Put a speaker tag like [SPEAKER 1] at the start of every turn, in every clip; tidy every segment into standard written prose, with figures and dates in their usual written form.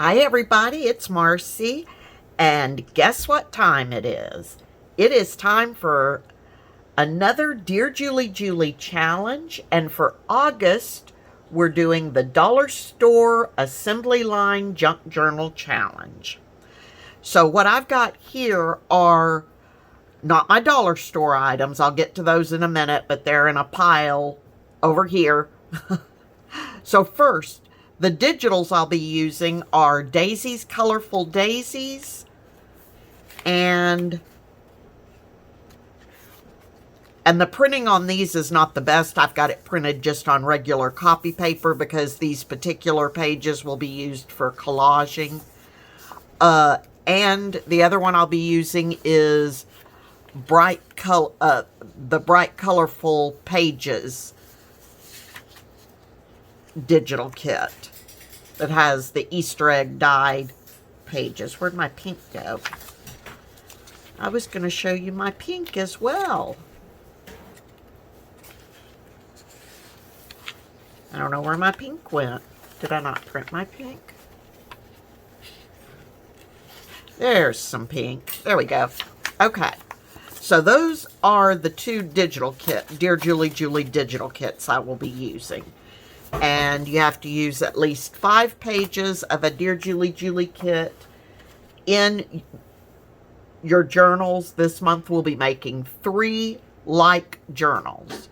[SPEAKER 1] Hi everybody, it's Marcy, and guess what time it is? It is time for another Dearjuliejulie challenge, and for August, we're doing the Dollar Store Assembly Line Junk Journal Challenge. So what I've got here are not my dollar store items. I'll get to those in a minute, but they're in a pile over here. So first, the digitals I'll be using are Daisy's Colorful Daisies, and the printing on these is not the best. I've got it printed just on regular copy paper because these particular pages will be used for collaging. And the other one I'll be using is the Bright Colorful Pages digital kit that has the Easter egg dyed pages. Where'd my pink go? I was going to show you my pink as well. I don't know where my pink went. Did I not print my pink? There's some pink. There we go. Okay. So those are the two digital Dearjuliejulie digital kits I will be using. And you have to use at least 5 pages of a Dearjuliejulie kit in your journals. This month we'll be making 3 like journals.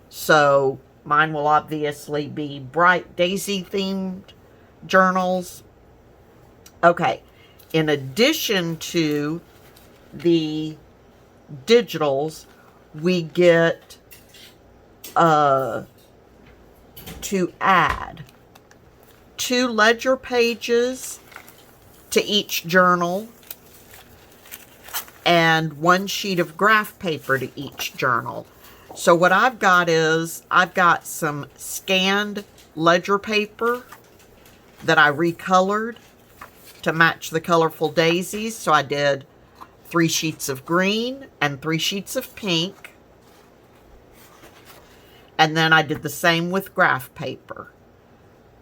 [SPEAKER 1] So mine will obviously be bright daisy themed journals. Okay, in addition to the digitals, we get to add 2 ledger pages to each journal and 1 sheet of graph paper to each journal. So what I've got is, I've got some scanned ledger paper that I recolored to match the colorful daisies. So I did 3 sheets of green and 3 sheets of pink. And then I did the same with graph paper,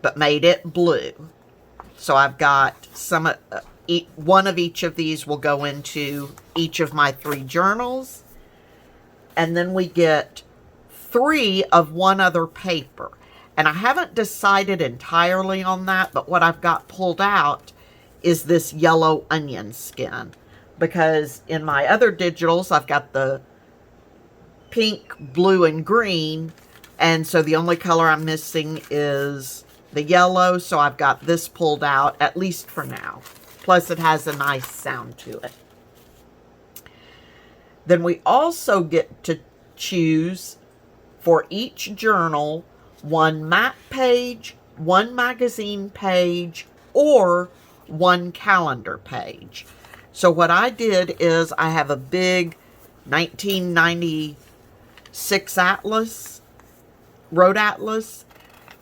[SPEAKER 1] but made it blue. So I've got one of each of these will go into each of my 3 journals. And then we get 3 of one other paper. And I haven't decided entirely on that, but what I've got pulled out is this yellow onion skin. Because in my other digitals, I've got the pink, blue, and green. And so the only color I'm missing is the yellow. So I've got this pulled out, at least for now. Plus it has a nice sound to it. Then we also get to choose for each journal 1 map page, 1 magazine page, or 1 calendar page. So what I did is I have a big 1996 atlas, road atlas,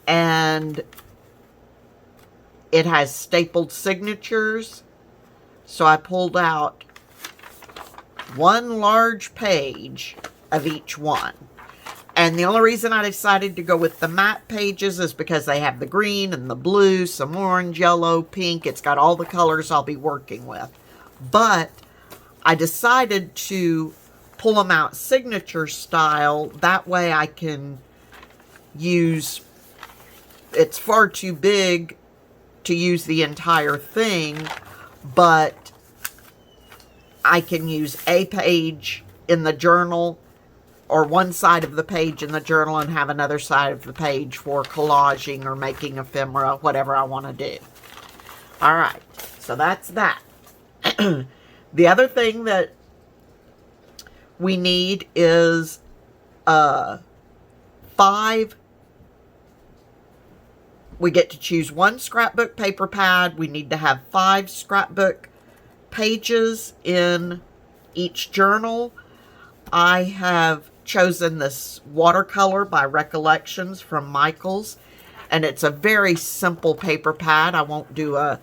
[SPEAKER 1] and it has stapled signatures. So I pulled out 1 large page of each one. And the only reason I decided to go with the map pages is because they have the green and the blue, some orange, yellow, pink. It's got all the colors I'll be working with. But I decided to pull them out signature style. That way I can use, it's far too big to use the entire thing, but I can use a page in the journal or one side of the page in the journal and have another side of the page for collaging or making ephemera, whatever I want to do. All right, so that's that. The other thing that we need is 5. We get to choose 1 scrapbook paper pad. We need to have 5 scrapbook pages in each journal. I have chosen this watercolor by Recollections from Michaels, and it's a very simple paper pad. I won't do an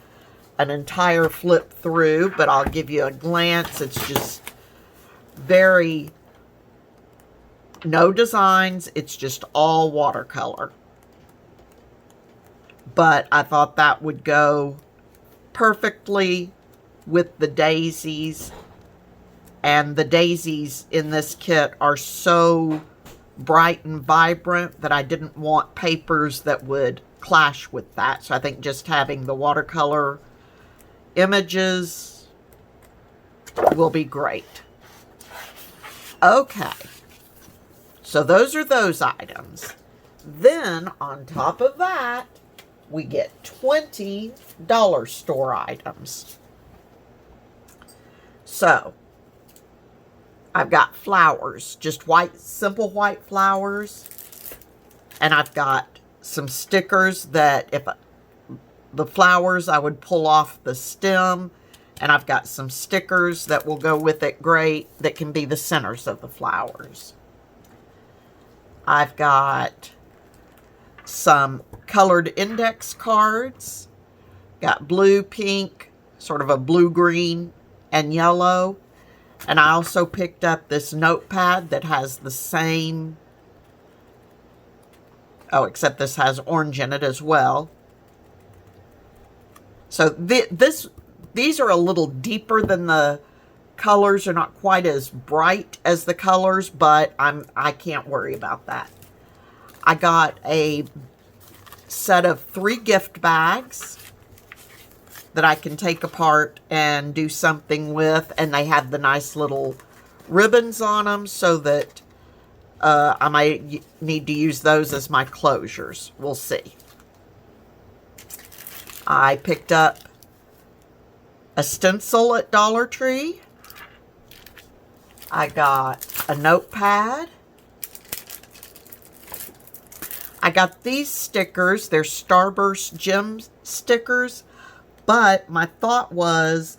[SPEAKER 1] entire flip through, but I'll give you a glance. It's just very, no designs. It's just all watercolor. But I thought that would go perfectly with the daisies. And the daisies in this kit are so bright and vibrant that I didn't want papers that would clash with that. So I think just having the watercolor images will be great. Okay, so those are those items. Then on top of that, we get 20 dollar store items. So I've got flowers, just white, simple white flowers. And I've got some stickers that if the flowers, I would pull off the stem. And I've got some stickers that will go with it great that can be the centers of the flowers. I've got some colored index cards. Got blue, pink, sort of a blue-green, and yellow. And I also picked up this notepad that has the same, oh, except this has orange in it as well. So these are a little deeper than the colors. Are not quite as bright as the colors, but I can't worry about that. I got a set of 3 gift bags that I can take apart and do something with, and they have the nice little ribbons on them so that I might need to use those as my closures. We'll see. I picked up a stencil at Dollar Tree. I got a notepad. I got these stickers. They're Starburst Gem stickers. But my thought was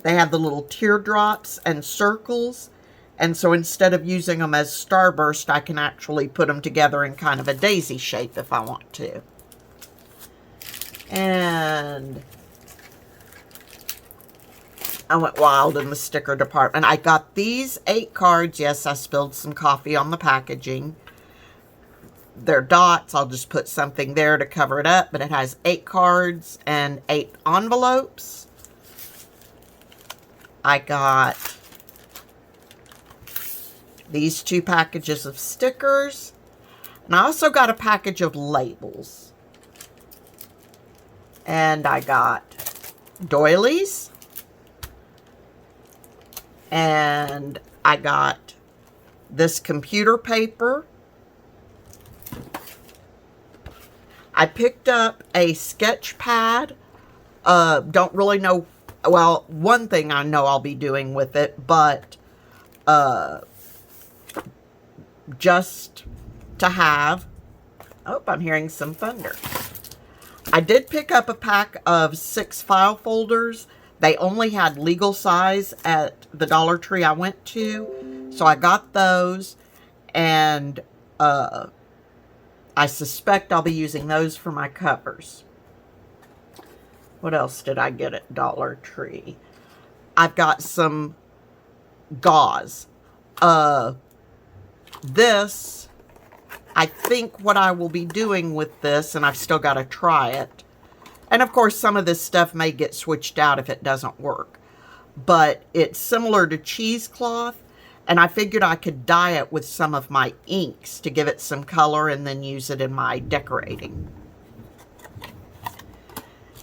[SPEAKER 1] they have the little teardrops and circles. And so instead of using them as Starburst, I can actually put them together in kind of a daisy shape if I want to. And I went wild in the sticker department. I got these 8 cards. Yes, I spilled some coffee on the packaging. They're dots. I'll just put something there to cover it up. But it has 8 cards and 8 envelopes. I got these 2 packages of stickers. And I also got a package of labels. And I got doilies. And I got this computer paper. I picked up a sketch pad. Don't really know. Well, one thing I know I'll be doing with it, but just to have. Oh, I'm hearing some thunder. I did pick up a pack of 6 file folders. They only had legal size at the Dollar Tree I went to. So I got those. And I suspect I'll be using those for my covers. What else did I get at Dollar Tree? I've got some gauze. This, I think what I will be doing with this, and I've still got to try it. And of course, some of this stuff may get switched out if it doesn't work. But it's similar to cheesecloth. And I figured I could dye it with some of my inks to give it some color and then use it in my decorating.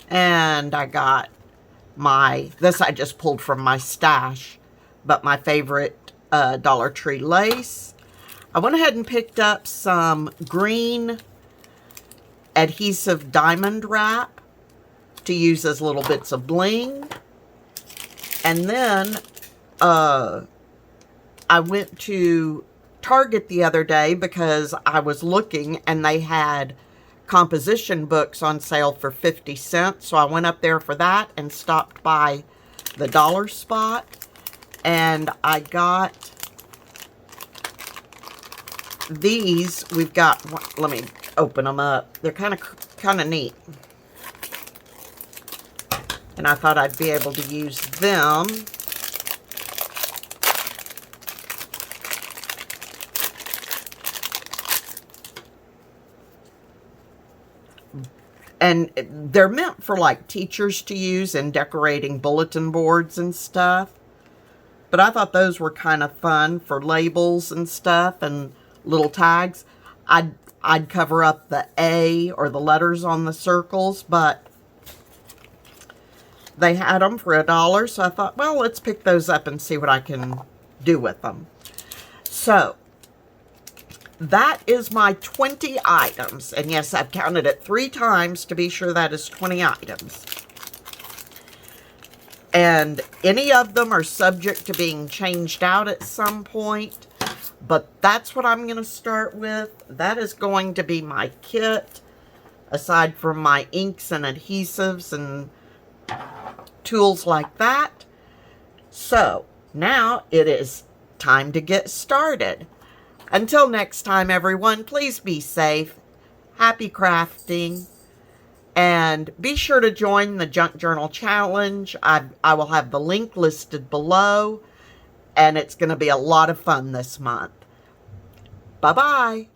[SPEAKER 1] And I got this I just pulled from my stash, but my favorite Dollar Tree lace. I went ahead and picked up some green adhesive diamond wrap to use as little bits of bling. And then I went to Target the other day because I was looking and they had composition books on sale for 50 cents. So I went up there for that and stopped by the dollar spot. And I got these. We've got, let me open them up. They're kind of neat. And I thought I'd be able to use them. And they're meant for like teachers to use in decorating bulletin boards and stuff. But I thought those were kind of fun for labels and stuff and little tags. I'd cover up the A or the letters on the circles, but they had them for $1, so I thought, well, let's pick those up and see what I can do with them. So that is my 20 items. And yes, I've counted it 3 times to be sure that is 20 items. And any of them are subject to being changed out at some point. But that's what I'm going to start with. That is going to be my kit. Aside from my inks and adhesives and tools like that. So now it is time to get started. Until next time, everyone, please be safe. Happy crafting. And be sure to join the Junk Journal Challenge. I will have the link listed below. And it's going to be a lot of fun this month. Bye-bye.